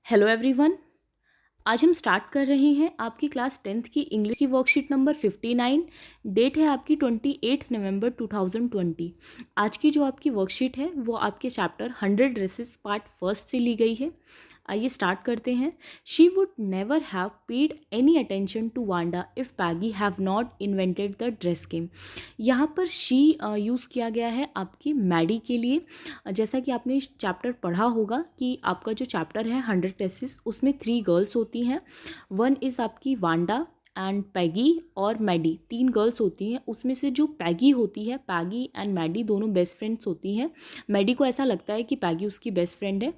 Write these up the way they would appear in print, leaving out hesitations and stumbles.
Hello everyone. आज हम start कर रहे हैं आपकी क्लास 10th की इंग्लिश की वर्कशीट नंबर 59। डेट है आपकी 28 नवंबर 2020। आज की जो आपकी वर्कशीट है वो आपके चैप्टर 100 ड्रेसेस पार्ट फर्स्ट से ली गई है। आइए स्टार्ट करते हैं। She would never have paid any attention to Wanda if Peggy have not invented the dress game. यहाँ पर शी यूज़ किया गया है आपकी मैडी के लिए। जैसा कि आपने चैप्टर पढ़ा होगा कि आपका जो चैप्टर है 100 ड्रेसेस, उसमें 3 गर्ल्स होती हैं। वन इज़ आपकी वांडा एंड पैगी और मैडी, 3 गर्ल्स होती हैं। उसमें से जो पैगी होती है, पैगी एंड मैडी दोनों बेस्ट फ्रेंड्स होती हैं। मैडी को ऐसा लगता है कि पैगी उसकी बेस्ट फ्रेंड है।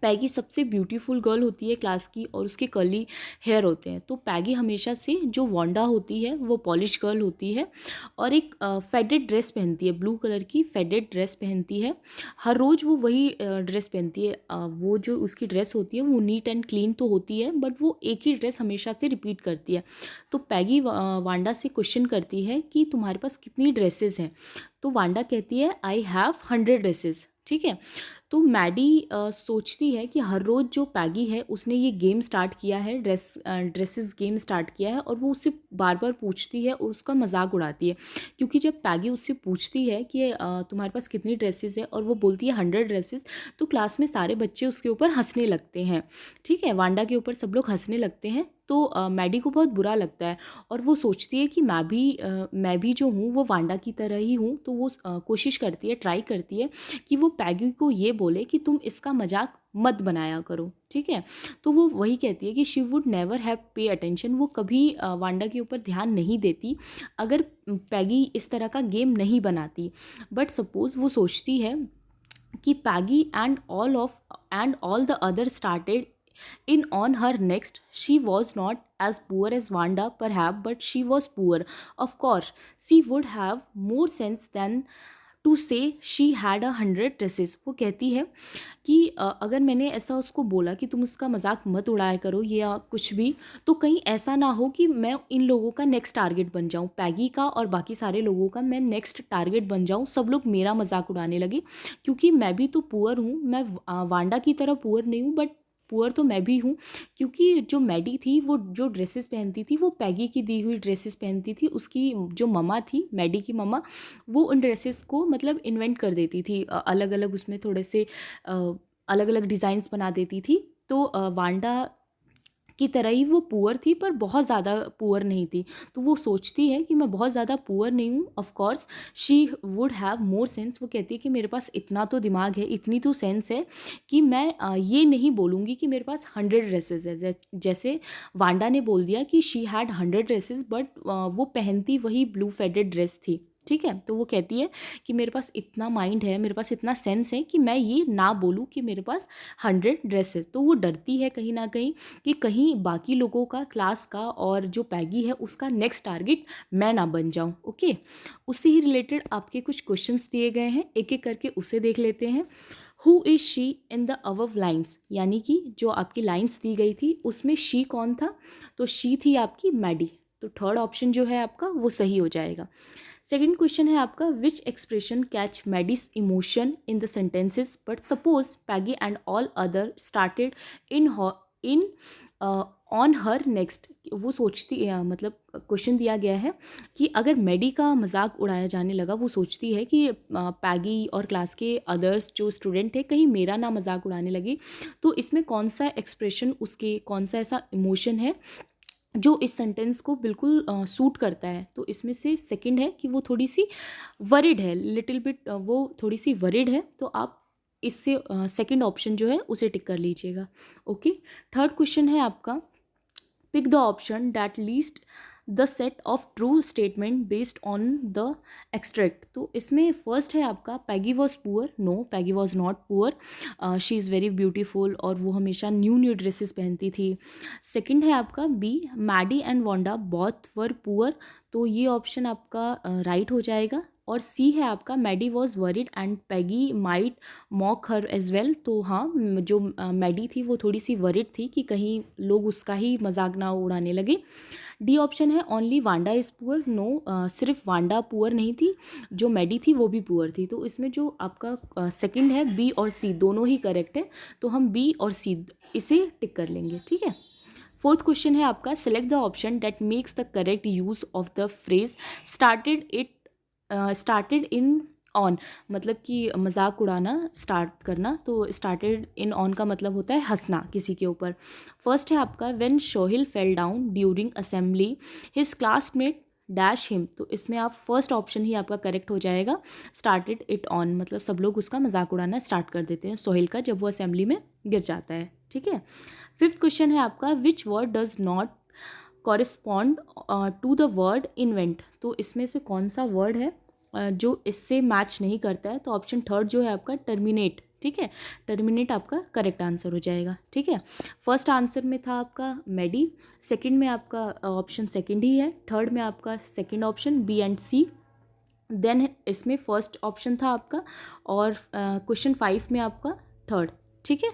पैगी सबसे ब्यूटीफुल गर्ल होती है क्लास की और उसके कर्ली हेयर होते हैं। तो पैगी हमेशा से, जो वांडा होती है वो पॉलिश गर्ल होती है और एक फेडेड ड्रेस पहनती है, ब्लू कलर की फेडेड ड्रेस पहनती है। हर रोज़ वो वही ड्रेस पहनती है। वो जो उसकी ड्रेस होती है वो नीट एंड क्लीन तो होती है, बट वो एक ही ड्रेस हमेशा से रिपीट करती है। तो पैगी वांडा से क्वेश्चन करती है कि तुम्हारे पास कितनी ड्रेसेस हैं। तो वांडा कहती है आई हैव 100 ड्रेसेस। ठीक है। तो मैडी सोचती है कि हर रोज़ जो पैगी है उसने ये गेम स्टार्ट किया है, ड्रेसेस गेम स्टार्ट किया है, और वो उससे बार बार पूछती है और उसका मजाक उड़ाती है। क्योंकि जब पैगी उससे पूछती है कि तुम्हारे पास कितनी ड्रेसेस है और वो बोलती है 100 ड्रेसेस, तो क्लास में सारे बच्चे उसके ऊपर हंसने लगते हैं। ठीक है, वांडा के ऊपर सब लोग हंसने लगते हैं। तो मैडी को बहुत बुरा लगता है और वो सोचती है कि मैं भी जो हूँ वो वांडा की तरह ही हूँ। तो वो कोशिश करती है, ट्राई करती है कि वो पैगी को ये बोले कि तुम इसका मजाक मत बनाया करो। ठीक है। तो वो वही कहती है कि she would never have pay attention. वो कभी वांडा के ऊपर ध्यान नहीं देती अगर पैगी इस तरह का गेम नहीं बनाती। बट सपोज वो सोचती है कि Peggy and all the other started in on her next. She was not as poor as Wanda perhaps, but she was poor. Of course she would have more sense than to say she had 100 dresses. वो कहती है कि अगर मैंने ऐसा उसको बोला कि तुम उसका मजाक मत उड़ाया करो या कुछ भी, तो कहीं ऐसा ना हो कि मैं इन लोगों का नेक्स्ट टारगेट बन जाऊं, पैगी का और बाकी सारे लोगों का मैं नेक्स्ट टारगेट बन जाऊं, सब लोग मेरा मजाक उड़ाने लगे। क्योंकि मैं भी तो पुअर हूँ, मैं वांडा की तरह पुअर नहीं हूँ, बट पुअर तो मैं भी हूँ। क्योंकि जो मैडी थी वो जो ड्रेसेस पहनती थी वो पैगी की दी हुई ड्रेसेस पहनती थी। उसकी जो मम्मा थी, मैडी की मम्मा, वो उन ड्रेसेस को मतलब इन्वेंट कर देती थी, अलग अलग उसमें थोड़े से अलग अलग डिज़ाइंस बना देती थी। तो वांडा की तरह ही वो पुअर थी, पर बहुत ज़्यादा पुअर नहीं थी। तो वो सोचती है कि मैं बहुत ज़्यादा पुअर नहीं हूँ। Of course she would have more sense. वो कहती है कि मेरे पास इतना तो दिमाग है, इतनी तो सेंस है कि मैं ये नहीं बोलूँगी कि मेरे पास 100 ड्रेसेस है। जैसे वांडा ने बोल दिया कि शी हैड 100 ड्रेसेस, बट वो पहनती वही ब्लू फेडेड ड्रेस थी। ठीक है। तो वो कहती है कि मेरे पास इतना माइंड है, मेरे पास इतना सेंस है कि मैं ये ना बोलूँ कि मेरे पास 100 ड्रेसेस। तो वो डरती है कहीं ना कहीं कि कहीं बाकी लोगों का, क्लास का और जो पैगी है उसका नेक्स्ट टारगेट मैं ना बन जाऊं। ओके। उससे ही रिलेटेड आपके कुछ क्वेश्चंस दिए गए हैं, एक एक करके उसे देख लेते हैं। Who is she in the above lines, यानी कि जो आपकी लाइन्स दी गई थी उसमें शी कौन था। तो शी थी आपकी मैडी। तो थर्ड ऑप्शन जो है आपका वो सही हो जाएगा। सेकेंड क्वेश्चन है आपका, which expression catch Maddie's emotion in the sentences but suppose Peggy and all other started in on her next. वो सोचती मतलब क्वेश्चन दिया गया है कि अगर मैडी का मजाक उड़ाया जाने लगा, वो सोचती है कि पैगी और क्लास के अदर्स जो स्टूडेंट थे कहीं मेरा ना मजाक उड़ाने लगे। तो इसमें कौन सा एक्सप्रेशन, उसके कौन सा ऐसा इमोशन है जो इस सेंटेंस को बिल्कुल सूट करता है। तो इसमें से सेकंड है कि वो थोड़ी सी वरिड है, लिटिल बिट वो थोड़ी सी वरिड है। तो आप इससे सेकंड ऑप्शन जो है उसे टिक कर लीजिएगा। ओके। थर्ड क्वेश्चन है आपका, pick the option that lists the set of true statement based on the extract. तो इसमें फर्स्ट है आपका, Peggy was poor. No, Peggy was not poor, she is very beautiful और वो हमेशा न्यू न्यू ड्रेसेस पहनती थी। सेकंड है आपका B, Maddy and Wanda both were poor. तो ये ऑप्शन आपका राइट हो जाएगा। और सी है आपका Maddy was worried and Peggy might mock her as well. तो हाँ, जो मैडी थी वो थोड़ी सी वरिड थी कि कहीं लोग उसका ही मजाक ना उड़ाने लगे। डी ऑप्शन है only Wanda is poor. No, सिर्फ वांडा पुअर नहीं थी, जो मैडी थी वो भी पुअर थी। तो इसमें जो आपका सेकंड है बी और सी दोनों ही करेक्ट है, तो हम बी और सी इसे टिक कर लेंगे, ठीक है। फोर्थ क्वेश्चन है आपका select the option that makes the correct use of the phrase started in on, मतलब कि मजाक उड़ाना स्टार्ट करना। तो स्टार्टेड इन ऑन का मतलब होता है हंसना किसी के ऊपर। फर्स्ट है आपका when Sohil fell down during assembly his classmate dash him. तो इसमें आप फर्स्ट ऑप्शन ही आपका करेक्ट हो जाएगा, स्टार्टेड इट ऑन, मतलब सब लोग उसका मजाक उड़ाना स्टार्ट कर देते हैं सोहिल का जब वो असेंबली में गिर जाता है, ठीक है। फिफ्थ क्वेश्चन है आपका which word does not correspond to the word invent. तो इसमें से कौन सा वर्ड है जो इससे मैच नहीं करता है। तो ऑप्शन थर्ड जो है आपका टर्मिनेट, ठीक है, टर्मिनेट आपका करेक्ट आंसर हो जाएगा, ठीक है। फर्स्ट आंसर में था आपका मेडी, सेकंड में आपका ऑप्शन सेकंड ही है, थर्ड में आपका second option B and C, then इसमें फर्स्ट ऑप्शन था आपका, और क्वेश्चन 5 में आपका थर्ड, ठीक है।